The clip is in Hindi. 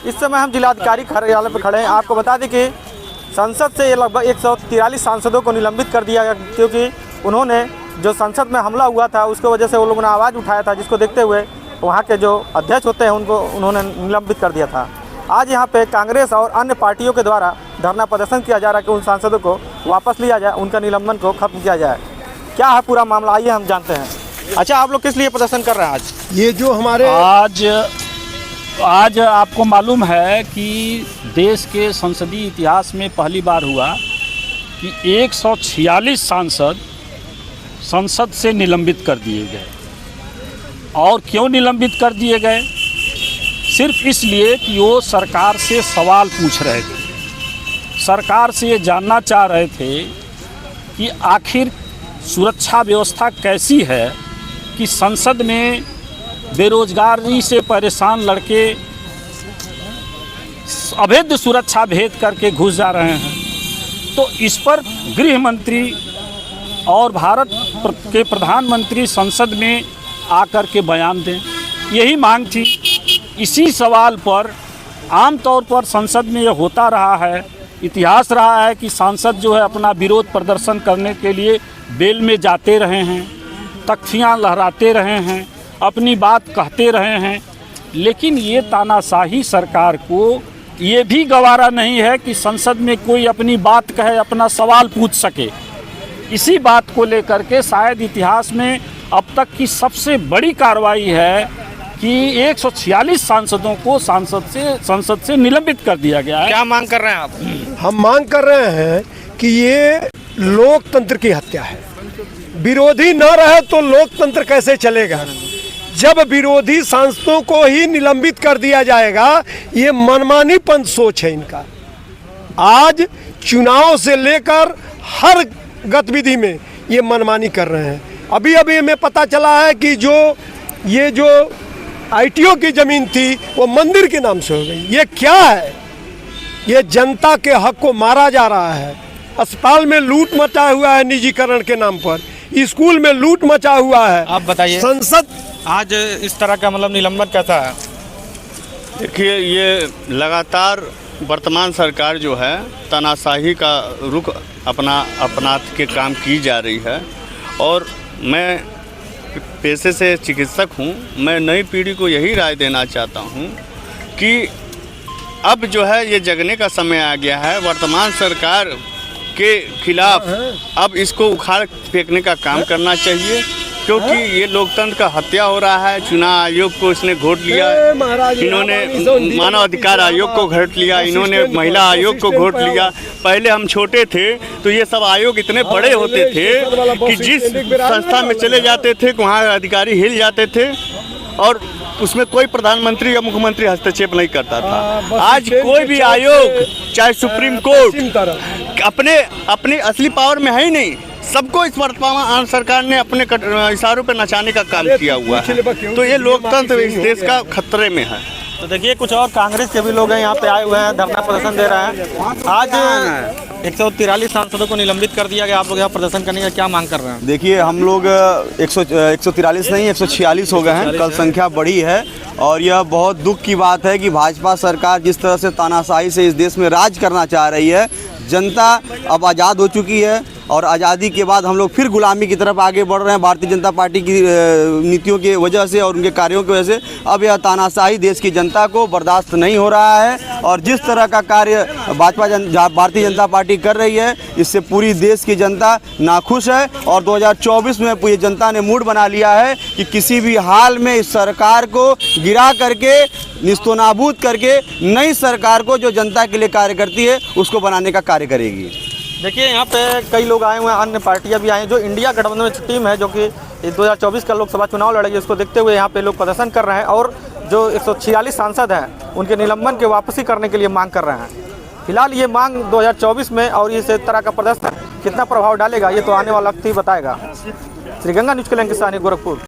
इस समय हम जिलाधिकारी कार्यालय पर खड़े हैं। आपको बता दें कि संसद से लगभग 143 सांसदों को निलंबित कर दिया गया, क्योंकि उन्होंने जो संसद में हमला हुआ था उसकी वजह से वो लोगों ने आवाज़ उठाया था, जिसको देखते हुए वहाँ के जो अध्यक्ष होते हैं उनको उन्होंने निलंबित कर दिया था। आज यहाँ पे कांग्रेस और अन्य पार्टियों के द्वारा धरना प्रदर्शन किया जा रहा है कि उन सांसदों को वापस लिया जाए, उनका निलंबन को खत्म किया जाए। क्या है पूरा मामला, आइए हम जानते हैं। अच्छा, आप लोग किस लिए प्रदर्शन कर रहे हैं आज? ये जो हमारे आज आपको मालूम है कि देश के संसदीय इतिहास में पहली बार हुआ कि 146 सांसद संसद से निलंबित कर दिए गए। और क्यों निलंबित कर दिए गए? सिर्फ इसलिए कि वो सरकार से सवाल पूछ रहे थे, सरकार से ये जानना चाह रहे थे कि आखिर सुरक्षा व्यवस्था कैसी है कि संसद में बेरोजगारी से परेशान लड़के अवैध सुरक्षा भेद करके घुस जा रहे हैं। तो इस पर गृह मंत्री और भारत के प्रधानमंत्री संसद में आकर के बयान दें, यही मांग थी। इसी सवाल पर आमतौर पर संसद में यह होता रहा है, इतिहास रहा है कि सांसद जो है अपना विरोध प्रदर्शन करने के लिए बेल में जाते रहे हैं, तख्तियाँ लहराते रहे हैं, अपनी बात कहते रहे हैं। लेकिन ये तानाशाही सरकार को ये भी गवारा नहीं है कि संसद में कोई अपनी बात कहे, अपना सवाल पूछ सके। इसी बात को लेकर के शायद इतिहास में अब तक की सबसे बड़ी कार्रवाई है कि 146 सांसदों को संसद से निलंबित कर दिया गया है। क्या मांग कर रहे हैं आप? हम मांग कर रहे हैं कि ये लोकतंत्र की हत्या है। विरोधी न रहे तो लोकतंत्र कैसे चलेगा? जब विरोधी सांसदों को ही निलंबित कर दिया जाएगा, ये मनमानीपन सोच है इनका। आज चुनाव से लेकर हर गतिविधि में ये मनमानी कर रहे हैं। अभी हमें पता चला है कि ये जो ITO की ज़मीन थी वो मंदिर के नाम से हो गई। ये क्या है? ये जनता के हक को मारा जा रहा है। अस्पताल में लूट मचा हुआ है निजीकरण के नाम पर, स्कूल में लूट मचा हुआ है। आप बताइए, संसद आज इस तरह का मतलब निलंबन कैसा है? देखिए, ये लगातार वर्तमान सरकार जो है तानाशाही का रुख अपना के काम की जा रही है। और मैं पेशे से चिकित्सक हूँ, मैं नई पीढ़ी को यही राय देना चाहता हूँ कि अब जो है ये जगने का समय आ गया है। वर्तमान सरकार के खिलाफ अब इसको उखाड़ फेंकने का काम करना चाहिए, क्योंकि ये लोकतंत्र का हत्या हो रहा है। चुनाव आयोग को इसने घोट लिया, इन्होंने मानव अधिकार आयोग को घोट लिया, इन्होंने महिला आयोग को घोट लिया। पहले हम छोटे थे तो ये सब आयोग इतने बड़े होते थे कि जिस संस्था में चले जाते थे वहाँ अधिकारी हिल जाते थे और उसमें कोई प्रधानमंत्री या मुख्यमंत्री हस्तक्षेप नहीं करता था। आज कोई भी आयोग, चाहे सुप्रीम कोर्ट, अपने असली पावर में है ही नहीं। सबको इस वर्तमान सरकार ने अपने इशारों पर नचाने का काम किया हुआ है। तो ये लोकतंत्र इस देश का खतरे में है। तो देखिए, कुछ और कांग्रेस के भी लोग हैं यहाँ पे आए हुए हैं, धरना प्रदर्शन दे रहे हैं। आज 143 सांसदों को निलंबित कर दिया गया। आप लोग यहाँ प्रदर्शन करने का क्या मांग कर रहे हैं? देखिए, हम लोग 143 नहीं 146 हो गए हैं, कल संख्या बढ़ी है। और यह बहुत दुख की बात है कि भाजपा सरकार जिस तरह से तानाशाही से इस देश में राज करना चाह रही है। जनता अब आज़ाद हो चुकी है और आज़ादी के बाद हम लोग फिर गुलामी की तरफ आगे बढ़ रहे हैं। भारतीय जनता पार्टी की नीतियों की वजह से और उनके कार्यों की वजह से अब यह तानाशाही देश की जनता को बर्दाश्त नहीं हो रहा है। और जिस तरह का कार्य भारतीय जनता पार्टी कर रही है, इससे पूरी देश की जनता नाखुश है। और 2024 में पूरी जनता ने मूड बना लिया है कि किसी भी हाल में इस सरकार को गिरा करके, निस्तोनाबूद करके, नई सरकार को जो जनता के लिए कार्य करती है उसको बनाने का कार्य करेगी। देखिए, यहाँ पे कई लोग आए हुए हैं, अन्य पार्टियां भी आई हैं। जो इंडिया गठबंधन टीम है जो कि 2024 का लोकसभा चुनाव लड़ेगी, उसको देखते हुए यहाँ पे लोग प्रदर्शन कर रहे हैं और जो 146 सांसद हैं उनके निलंबन के वापसी करने के लिए मांग कर रहे हैं। फिलहाल ये मांग 2024 में और इस तरह का प्रदर्शन कितना प्रभाव डालेगा ये तो आने वाला वक्त ही बताएगा। श्रीगंगा न्यूज़ के लिए किसानी गोरखपुर।